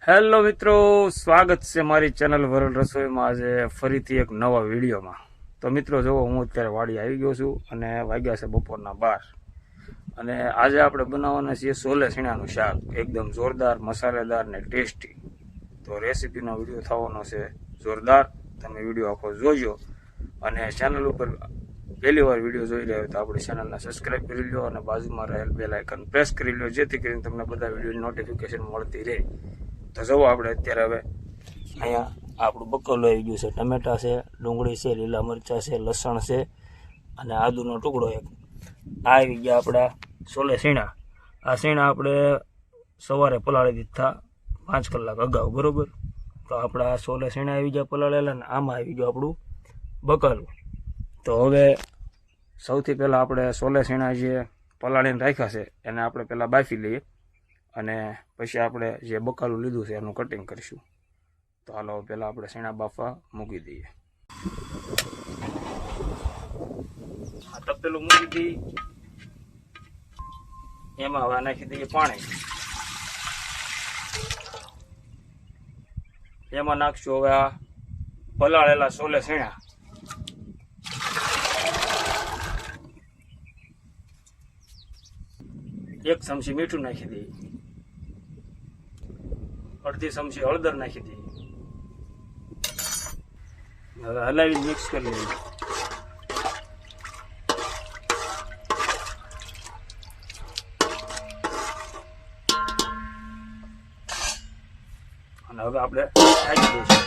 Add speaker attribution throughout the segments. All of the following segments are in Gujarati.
Speaker 1: હેલો મિત્રો, સ્વાગત છે મારી ચેનલ વરલ રસોઈમાં. આજે ફરીથી એક નવા વિડીયોમાં. તો મિત્રો જુઓ, હું અત્યારે વાડી આવી ગયો છું અને વાગ્યા છે બપોરના 12 અને આજે આપણે બનાવવાના છીએ સોલે સીણાનું શાક. એકદમ જોરદાર, મસાલેદાર ને ટેસ્ટી. તો રેસીપીનો વિડીયો થવાનો છે જોરદાર. તમે વિડીયો આખો જોજો અને ચેનલ ઉપર પહેલી વાર વિડીયો જોઈ રહ્યા હોય તો આપણી ચેનલને સબસ્ક્રાઈબ કરી લો અને બાજુમાં રહેલ બેલ આઇકન પ્રેસ કરી લો, જેથી કરીને તમને બધા વિડીયોની નોટિફિકેશન મળતી રહે. તો જુઓ, આપણે અત્યારે હવે અહીંયા આપણું બકલું આવી ગયું છે. ટમેટા છે, ડુંગળી છે, લીલા મરચાં છે, લસણ છે અને આદુનો ટુકડો એક. આ આવી ગયા આપણા સોલે સીણા. આ સીણા આપણે સવારે પલાળી દીધા 5 કલાક અગાઉ, બરાબર. તો આપણા સોલે સીણા આવી ગયા પલાળેલા ને આમાં આવી ગયું આપણું બકલું. તો હવે સૌથી પહેલાં આપણે સોલે સીણા જે પલાળીને રાખ્યા છે એને આપણે પહેલાં બાફી લઈએ અને પછી આપણે જે બકાલું લીધું છે એનું કટિંગ કરીશું. તો હાલો પહેલાં આપણે સીણા બાફવા મૂકી દઈએ. આ તપેલું મૂકી દઈએ, એમાં હવે નાખી દઈએ પાણી. એમાં નાખશું હવે આ પલાળેલા સોલે સીણા. એક ચમચી મીઠું નાખી દઈએ, અડધી ચમચી હળદર નાખી દઈએ. હવે હલાવી મિક્સ કરી લઈએ. અને હવે આપણે નાખી દઈશું.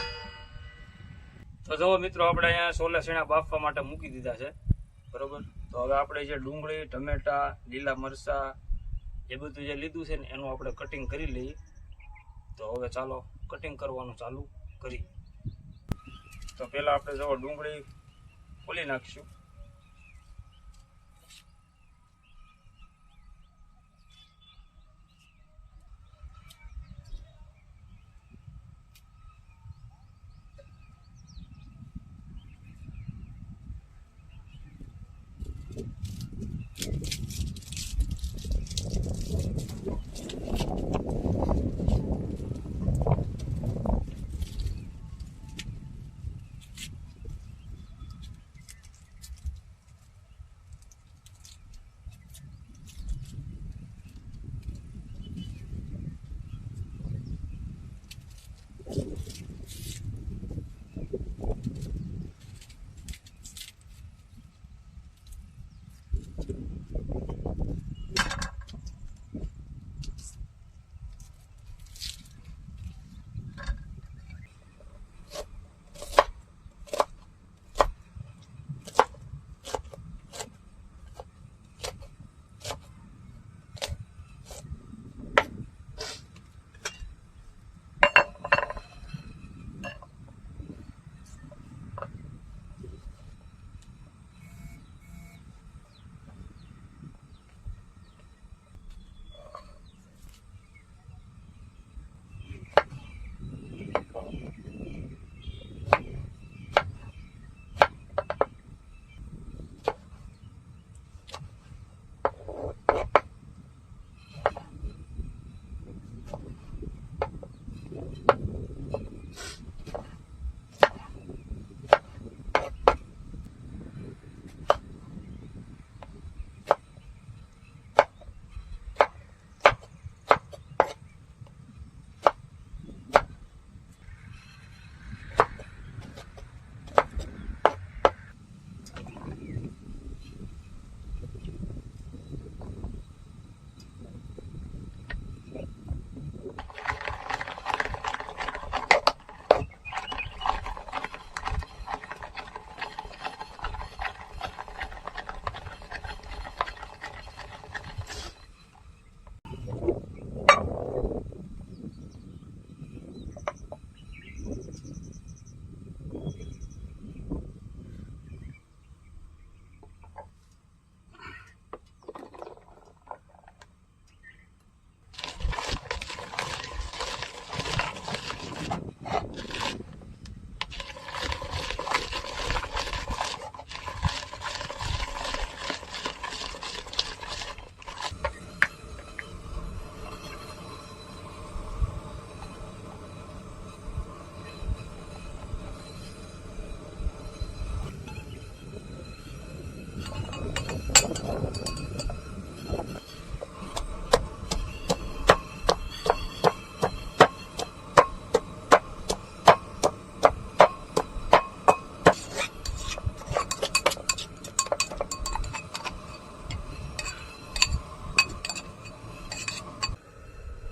Speaker 1: તો જુઓ મિત્રો, આપણે અહીંયા સોલે સીણા બાફવા માટે મૂકી દીધા છે, બરોબર. તો હવે આપણે જે ડુંગળી, ટમેટા, લીલા મરચાં એ બધું જે લીધું છે ને એનું આપણે કટિંગ કરી લઈએ. તો હવે ચાલો કટિંગ કરવાનું ચાલુ કરીએ. તો પહેલાં આપણે જો ડુંગળી ખોલી નાખીશું.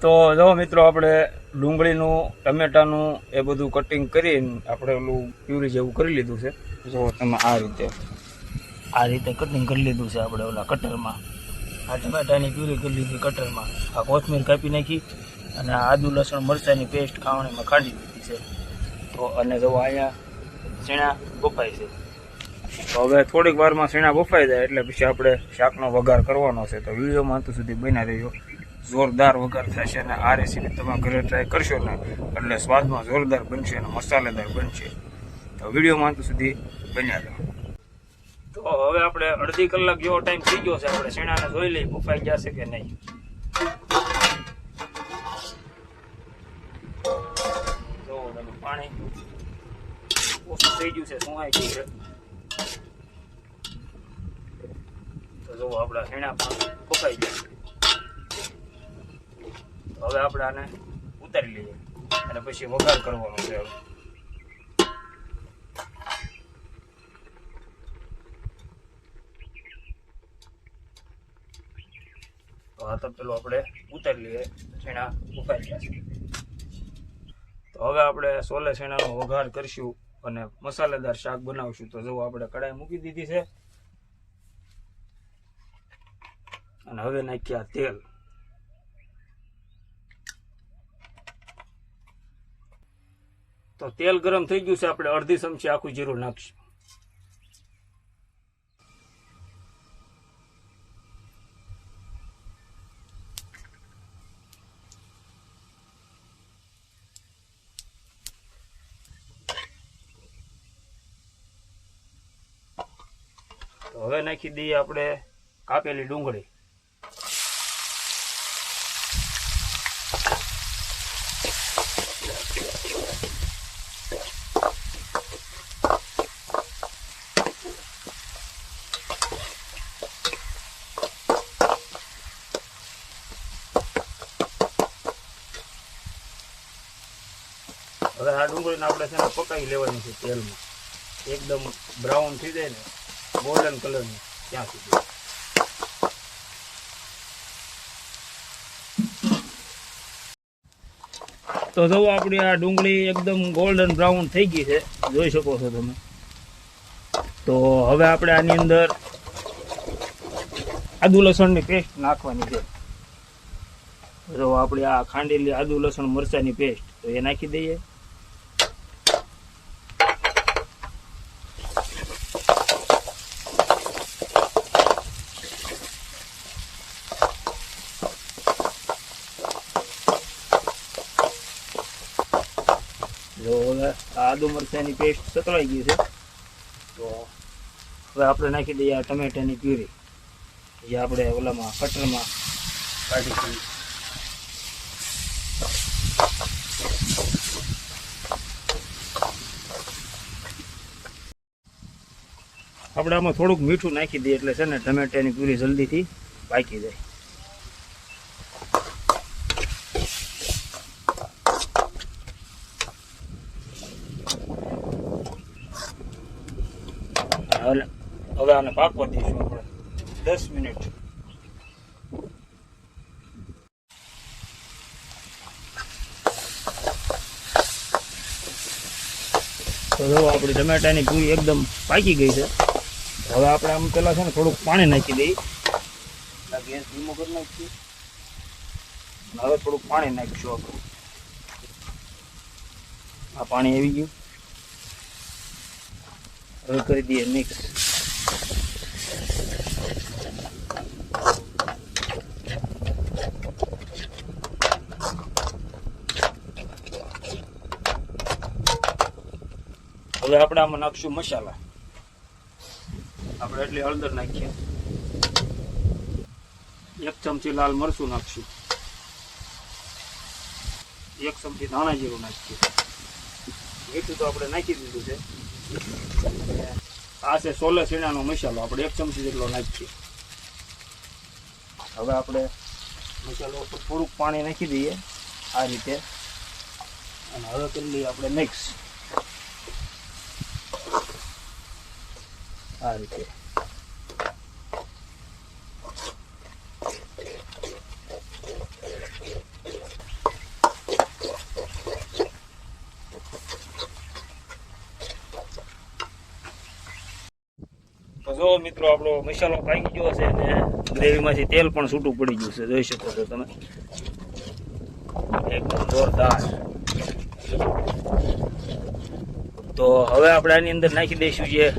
Speaker 1: તો જો મિત્રો આપણે ડુંગળીનું ટમેટાનું એ બધું કટિંગ કરીને આપણે ઓલું પ્યુરી જેવું કરી લીધું છે. જો તમે આ રીતે કટિંગ કરી લીધું છે આપણે ઓલા કટરમાં. આ ટમેટાની પ્યુરી કરી લીધી કટરમાં. આ કોથમીર કાપી નાખી અને આદુ લસણ મરચાંની પેસ્ટ ખાવણીમાં ખાંડી દીધી છે. તો અને જો અહીંયા શીણા બફાય છે. તો હવે થોડીક વારમાં શીણા બફાઈ જાય એટલે પછી આપણે શાકનો વઘાર કરવાનો છે. તો વિડીયોમાં અંત સુધી બન્યા રહેજો. જોરદાર વઘાર થશે અને આ રેસીપી તમે ઘરે ટ્રાય કરશો ને એટલે સ્વાદમાં જોરદાર બનશે અને મસાલેદાર બનશે. તો વિડીયોમાં અંત સુધી બન્યા રહો. તો હવે આપણે અડધી કલાક જેવો ટાઈમ થઈ ગયો છે. આપણે શેણાને જોઈ લઈએ બફાઈ જશે કે નહીં. જો તમે પાણી ઓછું થઈ ગયું છે, સુહાઈ ગયું છે. તો જો આપણા શેણા પણ બફાઈ ગયા. હવે આપણે આને ઉતારી લઈએ અને પછી વઘાર કરવાનો છે. તો આ તો પેલો આપણે ઉતારી લઈએ. શેણા ઉફાઈ ગયા છે. તો હવે આપણે સોલે શેણાનો વઘાર કરીશું અને મસાલેદાર શાક બનાવશું. તો જો આપણે કડાઈ મૂકી દીધી છે અને હવે નાખ્યા તેલ. તો તેલ ગરમ થઈ ગયું છે. આપણે અડધી ચમચી આખું જીરું નાખશું. તો હવે નાખી દઈએ આપણે કાપેલી ડુંગળી. હવે આ ડુંગળીને આપણે છે ને પકાવી લેવાની છે તેલમાં. એકદમ બ્રાઉન થઈ જાય ને ગોલ્ડન કલરની ત્યાં સુધી. તો જો આપણી આ ડુંગળી એકદમ ગોલ્ડન બ્રાઉન થઈ ગઈ છે, જોઈ શકો છો તમે. તો હવે આપણે આની અંદર આદુ લસણની પેસ્ટ નાખવાની છે. જો આપણે આ ખાંડેલી આદુ લસણ મરચાંની પેસ્ટ તો એ નાખી દઈએ. જો હવે આદુ મરચાંની પેસ્ટ સતળાઈ ગઈ છે. તો હવે આપણે નાખી દઈએ આ ટમેટાની પ્યુરી જે આપણે ઓલામાં કટરમાં કાઢી દઈએ. આપણે આમાં થોડુંક મીઠું નાખી દઈએ એટલે છે ને ટમેટાની પ્યુરી જલ્દીથી પાકી જાય. હવે આને પાકવા દઈશું આપણે 10 મિનિટ. તો જો આપણી ટમેટાની પૂરી એકદમ પાકી ગઈ છે. હવે આપણે આમ પેલા છે ને થોડુંક પાણી નાખી દઈએ. ગેસ ધીમો કરી નાખીએ. હવે થોડુંક પાણી નાખીશું આપણે. આ પાણી આવી ગયું. હવે કરી દઈએ મિક્સ. હવે આપણે આમાં નાખશું મસાલા. આપણે એટલી હળદર નાખીએ. 1 ચમચી લાલ મરચું નાખશું. 1 ચમચી ધાણા જીરું નાખીએ. મીઠું તો આપણે નાખી દીધું છે. આ છે સોલે શેણાનો મસાલો. આપણે 1 ચમચી જેટલો નાખીએ. હવે આપણે મસાલો ઉપર થોડુંક પાણી નાખી દઈએ આ રીતે અને હવે કરી લઈએ આપણે મિક્સ આ રીતે. જો મિત્રો આપણો મસાલો પાકી ગયો છે અને ગ્રેવીમાંથી તેલ પણ છૂટું પડી ગયું છે, જોઈ શકો છો તમે, એકદમ જોરદાર. તો હવે આપણે આની અંદર નાખી દઈશું જે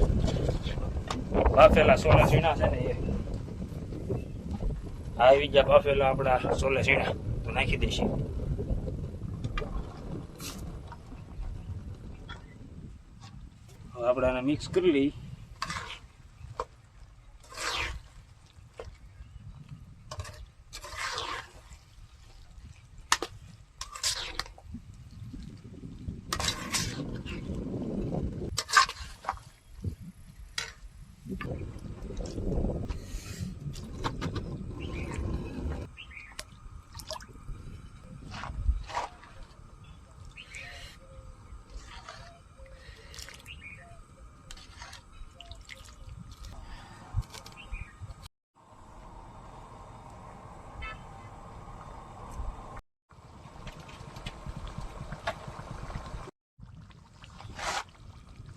Speaker 1: બાફેલા સોલા સીણા છે ને, એ આવી ગયા બાફેલા આપણા સોલા સીણા તો નાખી દઈશું. હવે આપણે આને મિક્સ કરી લઈએ.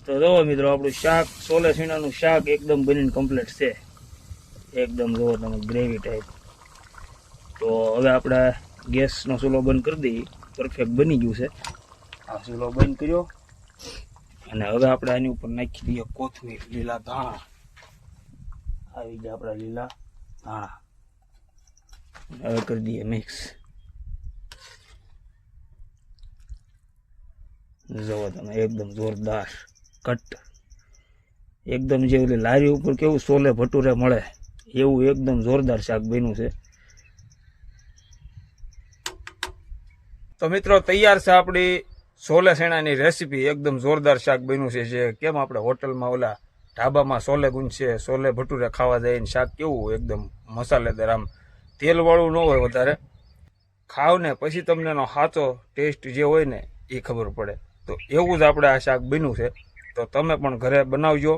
Speaker 1: તો જોવો મિત્રો, આપણું શાક સોલે સીણાનું શાક એકદમ બનીને કમ્પ્લીટ છે, એકદમ જોવો તમે ગ્રેવી ટાઈપ. તો હવે આપણે ગેસનો ચૂલો બંધ કરી દઈએ. પરફેક્ટ બની ગયું છે. આ ચૂલો બંધ કર્યો અને હવે આપણે આની ઉપર નાખી દઈએ કોથમીર, લીલા ધાણા. આવી ગયા આપણા લીલા ધાણા. હવે કરી દઈએ મિક્સ. જોવો તમે એકદમ જોરદાર કટ, એકદમ જે ઓલી લારી ઉપર કેવું સોલે ભટુરે મળે એવું એકદમ જોરદાર શાક બન્યું છે. તો મિત્રો તૈયાર છે આપણી સોલે સેણાની રેસીપી. એકદમ જોરદાર શાક બન્યું છે. જે કેમ આપણે હોટલમાં ઓલા ઢાબામાં સોલે ગુંજશે, સોલે ભટુરે ખાવા જાય ને શાક કેવું એકદમ મસાલેદાર, આમ તેલવાળું ન હોય વધારે. ખાવ ને પછી તમને એનો સાચો ટેસ્ટ જે હોય ને એ ખબર પડે. તો એવું જ આપણે આ શાક બન્યું છે. તો તમે પણ ઘરે બનાવજો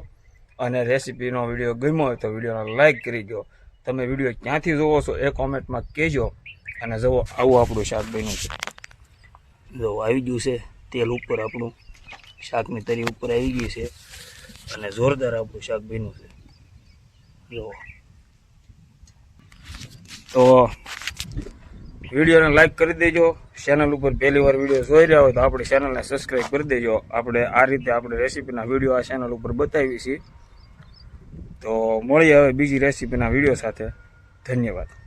Speaker 1: અને રેસીપીનો વિડીયો ગમ્યો હોય તો વિડીયોને લાઇક કરી દો. તમે વિડીયો ક્યાંથી જોવો છો એ કોમેન્ટમાં કહેજો. અને જુઓ આવું આપણું શાક બન્યું છે. જો આવી ગયું છે તેલ ઉપર, આપણું શાકની તરી ઉપર આવી ગઈ છે અને જોરદાર આપણું શાક બન્યું છે. જુઓ તો વિડીયોને લાઇક કરી દેજો. ચેનલ ઉપર પહેલી વાર વિડીયો જોઈ રહ્યા હોય તો આપણી ચેનલને સબસ્ક્રાઈબ કરી દેજો. આપણે આ રીતે આપણે રેસીપીના વિડીયો આ ચેનલ ઉપર બતાવીએ છીએ. તો મળીએ હવે બીજી રેસીપીના વિડીયો સાથે. ધન્યવાદ.